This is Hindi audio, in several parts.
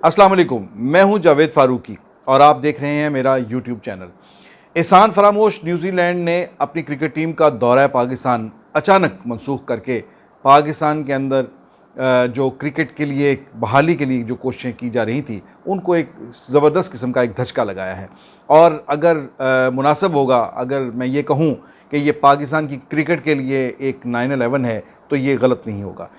अस्सलाम वालेकुम, मैं हूं जावेद फारूकी और आप देख रहे हैं मेरा यूट्यूब चैनल। एहसान फरामोश न्यूजीलैंड ने अपनी क्रिकेट टीम का दौरा पाकिस्तान अचानक मनसूख करके पाकिस्तान के अंदर जो क्रिकेट के लिए बहाली के लिए जो कोशिशें की जा रही थी उनको एक ज़बरदस्त किस्म का एक धचका लगाया है। और अगर मुनासिब होगा, अगर मैं ये कहूँ कि ये पाकिस्तान की क्रिकेट के लिए एक 9/11 है तो ये गलत नहीं होगा।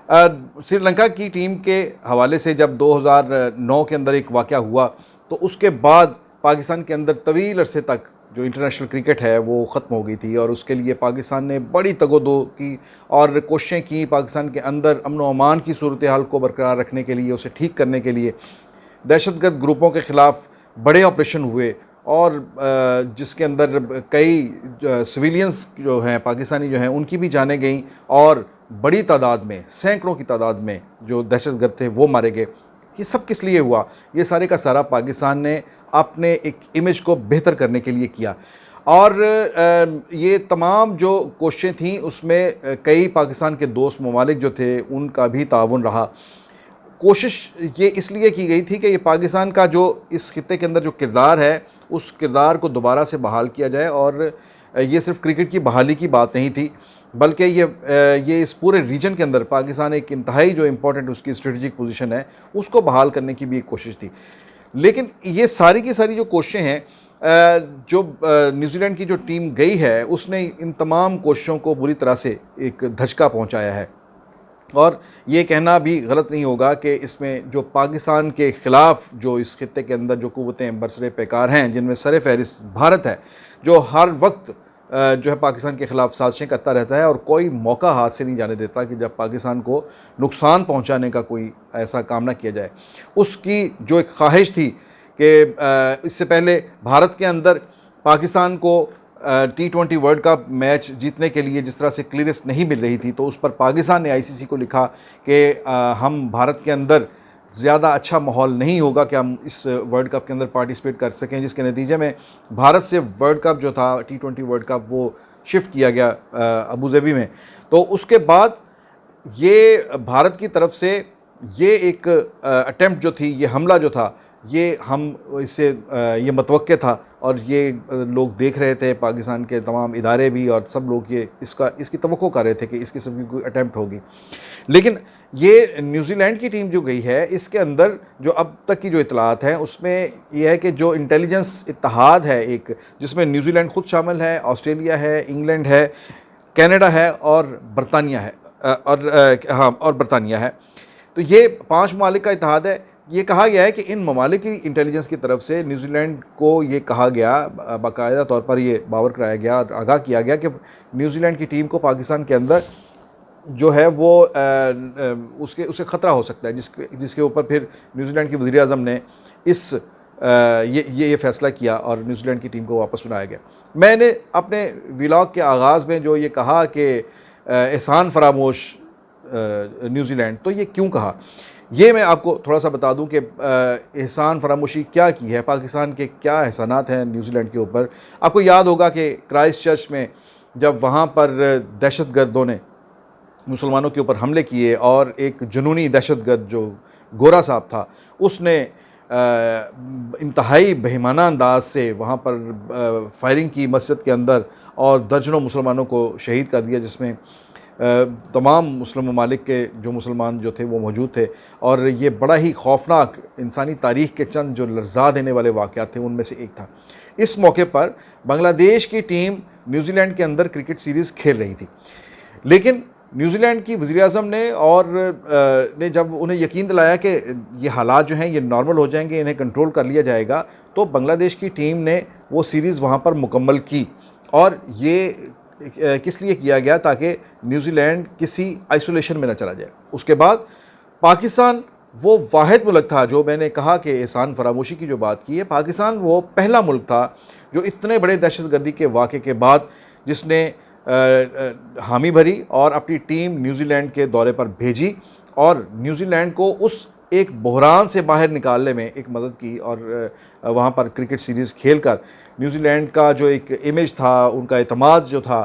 श्रीलंका की टीम के हवाले से जब 2009 के अंदर एक वाक़या हुआ तो उसके बाद पाकिस्तान के अंदर तवील अरसे तक जो इंटरनेशनल क्रिकेट है वो ख़त्म हो गई थी और उसके लिए पाकिस्तान ने बड़ी तगोदो की और कोशिशें की पाकिस्तान के अंदर अमन व अमान की सूरत हाल को बरकरार रखने के लिए, उसे ठीक करने के लिए दहशतगर्द ग्रुपों के ख़िलाफ़ बड़े ऑपरेशन हुए और जिसके अंदर कई सिविलियंस जो हैं पाकिस्तानी जो हैं उनकी भी जानें गईं और बड़ी तादाद में, सैकड़ों की तादाद में जो दहशतगर्द थे वो मारे गए। ये सब किस लिए हुआ? ये सारे का सारा पाकिस्तान ने अपने एक इमेज को बेहतर करने के लिए किया और ये तमाम जो कोशिशें थीं उसमें कई पाकिस्तान के दोस्त ममालिक जो थे उनका भी ताउन रहा। कोशिश ये इसलिए की गई थी कि ये पाकिस्तान का जो इस खित्ते के अंदर जो किरदार है उस किरदार को दोबारा से बहाल किया जाए और ये सिर्फ क्रिकेट की बहाली की बात नहीं थी बल्कि ये इस पूरे रीजन के अंदर पाकिस्तान एक इंतहाई जो इम्पोर्टेंट उसकी स्ट्रेटजिक पोजीशन है उसको बहाल करने की भी एक कोशिश थी। लेकिन ये सारी की सारी जो कोशिशें हैं, जो न्यूजीलैंड की जो टीम गई है उसने इन तमाम कोशिशों को बुरी तरह से एक धचका पहुंचाया है और ये कहना भी गलत नहीं होगा कि इसमें जो पाकिस्तान के ख़िलाफ़ जो इस खित्ते के अंदर जो क़ुव्वतें बरसरे पैकार हैं जिनमें सर फहरिस्त भारत है, जो हर वक्त जो है पाकिस्तान के ख़िलाफ़ साजिशें करता रहता है और कोई मौका हाथ से नहीं जाने देता कि जब पाकिस्तान को नुकसान पहुंचाने का कोई ऐसा काम ना किया जाए। उसकी जो एक ख्वाहिश थी कि इससे पहले भारत के अंदर पाकिस्तान को T20 वर्ल्ड कप मैच जीतने के लिए जिस तरह से क्लियरेंस नहीं मिल रही थी तो उस पर पाकिस्तान ने ICC को लिखा कि हम भारत के अंदर ज़्यादा अच्छा माहौल नहीं होगा कि हम इस वर्ल्ड कप के अंदर पार्टिसिपेट कर सकें, जिसके नतीजे में भारत से वर्ल्ड कप जो था T20 वर्ल्ड कप वो शिफ्ट किया गया अबू धाबी में। तो उसके बाद ये भारत की तरफ से ये एक अटेम्प्ट जो थी, ये हमला जो था, ये हम इससे ये मतवक्के था और ये लोग देख रहे थे, पाकिस्तान के तमाम इदारे भी और सब लोग ये इसकी तवक्को कर रहे थे कि इस किस्म की कोई अटेम्प्ट होगी। लेकिन ये न्यूजीलैंड की टीम जो गई है इसके अंदर जो अब तक की जो इतलात हैं उसमें यह है कि जो इंटेलिजेंस इत्तेहाद है एक, जिसमें न्यूजीलैंड ख़ुद शामिल है, ऑस्ट्रेलिया है, इंग्लैंड है, कनाडा है और बरतानिया है और बरतानिया है। तो ये 5 ममालिक का इत्तेहाद है। ये कहा गया है कि इन ममालिक की इंटेलिजेंस की तरफ से न्यूजीलैंड को ये कहा गया, बाकायदा तौर पर ये बावर कराया गया और आगाह किया गया कि न्यूजीलैंड की टीम को पाकिस्तान के अंदर जो है वो उसे ख़तरा हो सकता है, जिसके ऊपर फिर न्यूजीलैंड के वज़ीर आज़म ने ये फ़ैसला किया और न्यूजीलैंड की टीम को वापस बुलाया गया। मैंने अपने व्लॉग के आगाज़ में जो ये कहा कि एहसान फरामोश न्यूजीलैंड, तो ये क्यों कहा ये मैं आपको थोड़ा सा बता दूं कि एहसान फरामोशी क्या की है, पाकिस्तान के क्या एहसानात हैं न्यूजीलैंड के ऊपर। आपको याद होगा कि क्राइस्ट चर्च में जब वहाँ पर दहशतगर्दों ने मुसलमानों के ऊपर हमले किए और एक जुनूनी दहशतगर्द जो गोरा साहब था उसने इंतहाई बेईमाना अंदाज से वहाँ पर फायरिंग की मस्जिद के अंदर और दर्जनों मुसलमानों को शहीद कर दिया, जिसमें तमाम मुस्लिम ममालिक के जो मुसलमान जो थे वो मौजूद थे। और ये बड़ा ही खौफनाक इंसानी तारीख़ के चंद जो लर्ज़ा देने वाले वाक़यात थे उनमें से एक था। इस मौके पर बांग्लादेश की टीम न्यूजीलैंड के अंदर क्रिकेट सीरीज़ खेल रही थी, लेकिन न्यूजीलैंड की वज़ीर आज़म ने जब उन्हें यकीन दिलाया कि ये हालात जो हैं ये नॉर्मल हो जाएंगे, इन्हें कंट्रोल कर लिया जाएगा, तो बांग्लादेश की टीम ने वो सीरीज़ वहाँ पर मुकम्मल की। और ये किस लिए किया गया? ताकि न्यूजीलैंड किसी आइसोलेशन में न चला जाए। उसके बाद पाकिस्तान वो वाहिद मुल्क था, जो मैंने कहा कि एहसान फरामोशी की जो बात की है, पाकिस्तान वो पहला मुल्क था जो इतने बड़े दहशतगर्दी के वाक़े के बाद जिसने हामी भरी और अपनी टीम न्यूजीलैंड के दौरे पर भेजी और न्यूजीलैंड को उस एक बहरान से बाहर निकालने में एक मदद की और वहाँ पर क्रिकेट सीरीज़ खेलकर न्यूजीलैंड का जो एक इमेज था, उनका एतमाद जो था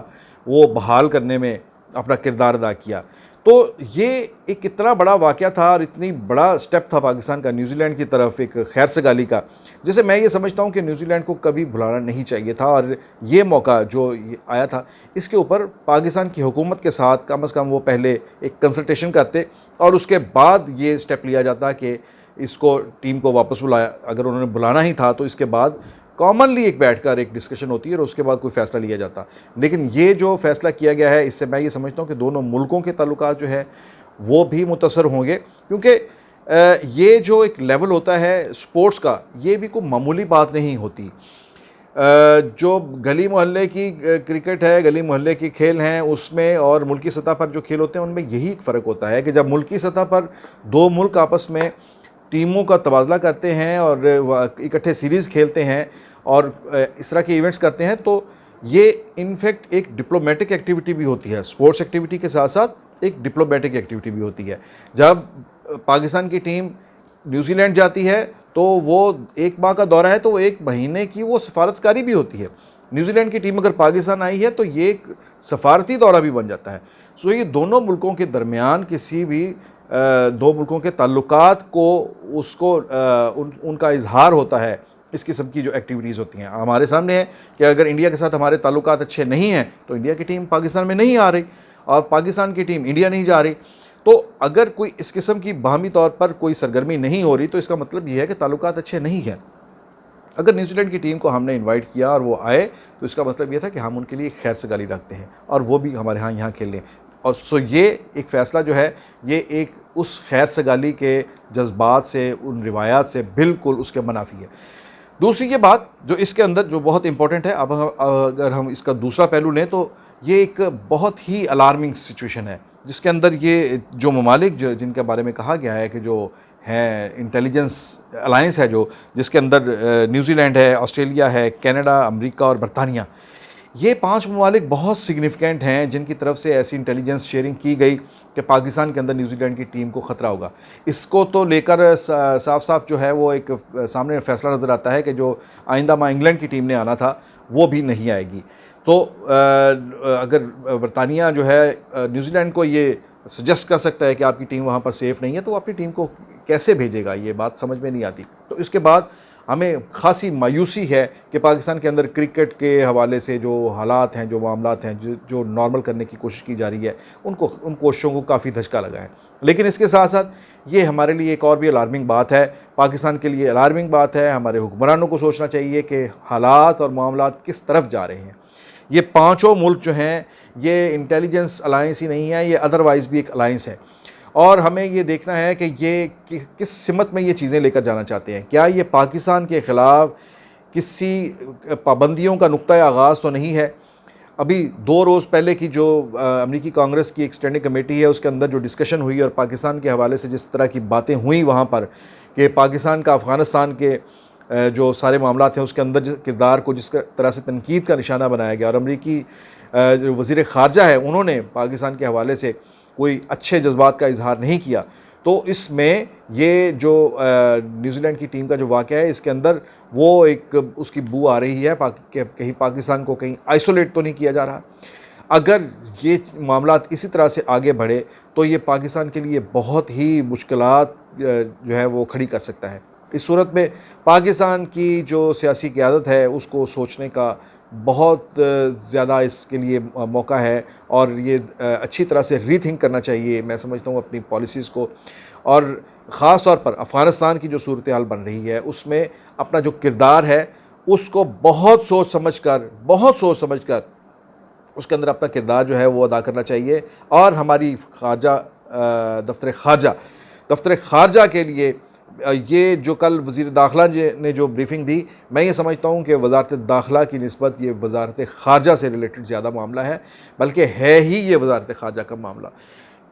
वो बहाल करने में अपना किरदार अदा किया। तो ये एक इतना बड़ा वाक़या था और इतनी बड़ा स्टेप था पाकिस्तान का न्यूजीलैंड की तरफ एक खैर सगाली का, जिसे मैं ये समझता हूँ कि न्यूजीलैंड को कभी भुलाना नहीं चाहिए था। और ये मौका जो ये आया था, इसके ऊपर पाकिस्तान की हुकूमत के साथ कम से कम वो पहले एक कंसल्टेशन करते और उसके बाद ये स्टेप लिया जाता कि इसको टीम को वापस बुलाया। अगर उन्होंने बुलाना ही था तो इसके बाद कॉमनली एक बैठकर एक डिस्कशन होती है और उसके बाद कोई फ़ैसला लिया जाता। लेकिन ये जो फ़ैसला किया गया है, इससे मैं ये समझता हूँ कि दोनों मुल्कों के ताल्लुकात जो है वो भी मुतासर होंगे, क्योंकि ये जो एक लेवल होता है स्पोर्ट्स का, ये भी कोई मामूली बात नहीं होती। जो गली मोहल्ले की क्रिकेट है, गली मोहल्ले की खेल हैं, उसमें और मुल्की सतह पर जो खेल होते हैं उनमें यही फ़र्क होता है कि जब मुल्की सतह पर दो मुल्क आपस में टीमों का तबादला करते हैं और इकट्ठे सीरीज़ खेलते हैं और इस तरह के इवेंट्स करते हैं, तो ये इनफैक्ट एक डिप्लोमेटिक एक्टिविटी भी होती है। स्पोर्ट्स एक्टिविटी के साथ साथ एक डिप्लोमेटिक एक्टिविटी भी होती है। जब पाकिस्तान की टीम न्यूजीलैंड जाती है तो वो एक माह का दौरा है, तो वो एक महीने की वो सफारतकारी भी होती है। न्यूजीलैंड की टीम अगर पाकिस्तान आई है तो ये एक सफारती दौरा भी बन जाता है। सो ये दोनों मुल्कों के दरमियान किसी भी दो मुल्कों के ताल्लुकात को उसको उनका इजहार होता है। इस किस्म की जो एक्टिविटीज़ होती हैं हमारे सामने है कि अगर इंडिया के साथ हमारे ताल्लुकात अच्छे नहीं हैं तो इंडिया की टीम पाकिस्तान में नहीं आ रही और पाकिस्तान की टीम इंडिया नहीं जा रही। तो अगर कोई इस किस्म की बाहमी तौर पर कोई सरगर्मी नहीं हो रही तो इसका मतलब ये है कि ताल्लुकात अच्छे नहीं हैं। अगर न्यूजीलैंड की टीम को हमने इनवाइट किया और वो आए तो इसका मतलब ये था कि हम उनके लिए खैर सगाली रखते हैं और वो भी हमारे यहाँ खेलें। और सो ये एक फ़ैसला जो है ये एक उस खैर सगाली के जज्बात से, उन रिवायात से बिल्कुल उसके मुनाफी है। दूसरी ये बात जो इसके अंदर जो बहुत इंपॉर्टेंट है, अब अगर हम इसका दूसरा पहलू लें तो ये एक बहुत ही अलार्मिंग सिचुएशन है जिसके अंदर ये जो ममालिक जिनके बारे में कहा गया है कि जो है इंटेलिजेंस अलायंस है, जो जिसके अंदर न्यूजीलैंड है, ऑस्ट्रेलिया है, कनाडा, अमेरिका और बरतानिया, ये 5 ममालिक बहुत सिग्निफिकेंट हैं जिनकी तरफ से ऐसी इंटेलिजेंस शेयरिंग की गई कि पाकिस्तान के अंदर न्यूजीलैंड की टीम को ख़तरा होगा। इसको तो लेकर साफ साफ जो है वो एक सामने फैसला नज़र आता है कि जो आइंदा माह इंग्लैंड की टीम ने आना था वो भी नहीं आएगी। तो अगर बरतानिया जो है न्यूजीलैंड को ये सजेस्ट कर सकता है कि आपकी टीम वहाँ पर सेफ़ नहीं है, तो वो अपनी टीम को कैसे भेजेगा, ये बात समझ में नहीं आती। तो इसके बाद हमें खासी मायूसी है कि पाकिस्तान के अंदर क्रिकेट के हवाले से जो हालात हैं, जो मामलात हैं, जो नॉर्मल करने की कोशिश की जा रही है, उन कोशिशों को काफ़ी धचका लगा है। लेकिन इसके साथ साथ ये हमारे लिए एक और भी अलार्मिंग बात है, पाकिस्तान के लिए अलार्मिंग बात है। हमारे हुक्मरानों को सोचना चाहिए कि हालात और मामलात किस तरफ जा रहे हैं। ये पाँचों मुल्क जो हैं ये इंटेलिजेंस अलायंस ही नहीं है, ये अदरवाइज़ भी एक अलायंस है और हमें ये देखना है कि ये किस सिमत में ये चीज़ें लेकर जाना चाहते हैं। क्या ये पाकिस्तान के ख़िलाफ़ किसी पाबंदियों का नुक्ता आगाज़ तो नहीं है? अभी 2 रोज़ पहले की जो अमेरिकी कांग्रेस की एक स्टैंडिंग कमेटी है उसके अंदर जो डिस्कशन हुई और पाकिस्तान के हवाले से जिस तरह की बातें हुई वहाँ पर कि पाकिस्तान का अफ़गानिस्तान के जो सारे मामलात हैं उसके अंदर किरदार को जिस तरह से तनकीद का निशाना बनाया गया और अमेरिकी जो वज़ीर ख़ारजा है उन्होंने पाकिस्तान के हवाले से कोई अच्छे जज्बात का इजहार नहीं किया, तो इसमें ये जो न्यूजीलैंड की टीम का जो वाक़या है इसके अंदर वो एक उसकी बू आ रही है कहीं पाकिस्तान को कहीं आइसोलेट तो नहीं किया जा रहा। अगर ये मामलात इसी तरह से आगे बढ़े तो ये पाकिस्तान के लिए बहुत ही मुश्किलात जो है वो खड़ी कर सकता है। इस सूरत में पाकिस्तान की जो सियासी क़यादत है उसको सोचने का बहुत ज़्यादा इसके लिए मौका है और ये अच्छी तरह से रीथिंक करना चाहिए, मैं समझता हूँ, अपनी पॉलिसीज़ को। और ख़ास तौर पर अफ़गानिस्तान की जो सूरत हाल बन रही है उसमें अपना जो किरदार है उसको बहुत सोच समझ कर उसके अंदर अपना किरदार जो है वो अदा करना चाहिए। और हमारी दफ्तर ख़ारजा के लिए ये जो कल वज़ीर दाखिला ने जो ब्रीफिंग दी, मैं ये समझता हूँ कि वज़ारत दाखिला की निस्बत ये वज़ारत ख़ारजा से रिलेटेड ज़्यादा मामला है, बल्कि है ही ये वज़ारत ख़ारजा का मामला।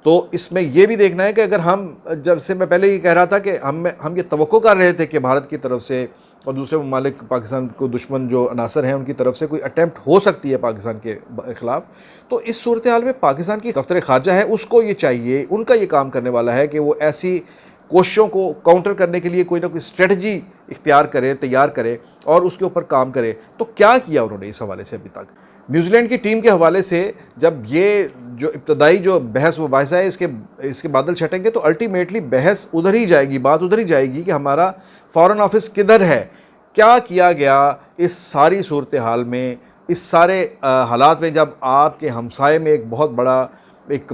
तो इसमें यह भी देखना है कि अगर हम, जब से मैं पहले ये कह रहा था कि हम ये तवक्को कर रहे थे कि भारत की तरफ से और दूसरे ममालिक पाकिस्तान को दुश्मन जो अनासर हैं उनकी तरफ से कोई अटैम्प्ट हो सकती है पाकिस्तान के ख़िलाफ़, तो इस सूरत हाल में पाकिस्तान की दफ्तर ख़ारजा है उसको ये चाहिए, उनका ये काम करने वाला है कि वो ऐसी कोशिशों को काउंटर करने के लिए कोई ना कोई स्ट्रेटजी इख्तियार करे, तैयार करे और उसके ऊपर काम करे। तो क्या किया उन्होंने इस हवाले से अभी तक? न्यूजीलैंड की टीम के हवाले से जब ये जो इब्तदाई जो बहस मुबाहिसा है इसके बादल छटेंगे तो अल्टीमेटली बहस उधर ही जाएगी, बात उधर ही जाएगी कि हमारा फ़ॉरेन ऑफिस किधर है, क्या किया गया इस सारी सूरत हाल में, इस सारे हालात में, जब आपके हमसाये में एक बहुत बड़ा एक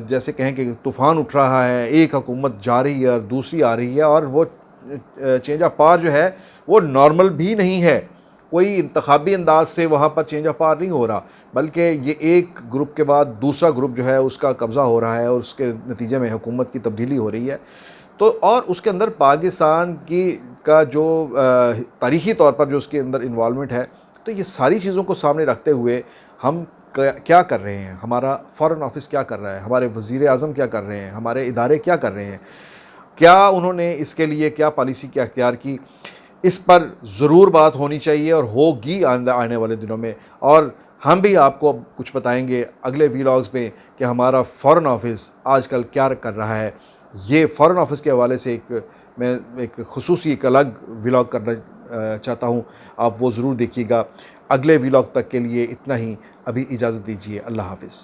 जैसे कहें कि तूफ़ान उठ रहा है, एक हुकूमत जा रही है और दूसरी आ रही है, और वो चेंज ऑफ पावर जो है वो नॉर्मल भी नहीं है, कोई इंतखाबी अंदाज से वहाँ पर चेंज ऑफ पावर नहीं हो रहा, बल्कि ये एक ग्रुप के बाद दूसरा ग्रुप जो है उसका कब्ज़ा हो रहा है और उसके नतीजे में हुकूमत की तब्दीली हो रही है। तो और उसके अंदर पाकिस्तान की का जो तारीख़ी तौर पर जो उसके अंदर इन्वॉल्वमेंट है, तो ये सारी चीज़ों को सामने रखते हुए हम क्या कर रहे हैं, हमारा फ़ॉरेन ऑफिस क्या कर रहा है, हमारे वज़ीर आज़म क्या कर रहे हैं, हमारे इदारे क्या कर रहे हैं, क्या उन्होंने इसके लिए क्या पॉलिसी क्या अख्तियार की, इस पर ज़रूर बात होनी चाहिए और होगी आने वाले दिनों में। और हम भी आपको कुछ बताएंगे अगले वीलॉग्स में कि हमारा फ़ॉरेन ऑफिस आजकल क्या कर रहा है। ये फ़ॉरेन ऑफिस के हवाले से मैं एक खुसूसी एक अलग वीलॉग करना चाहता हूँ, आप वो ज़रूर देखिएगा। अगले वीलॉग तक के लिए इतना ही, अभी इजाज़त दीजिए, अल्लाह हाफ़िज़।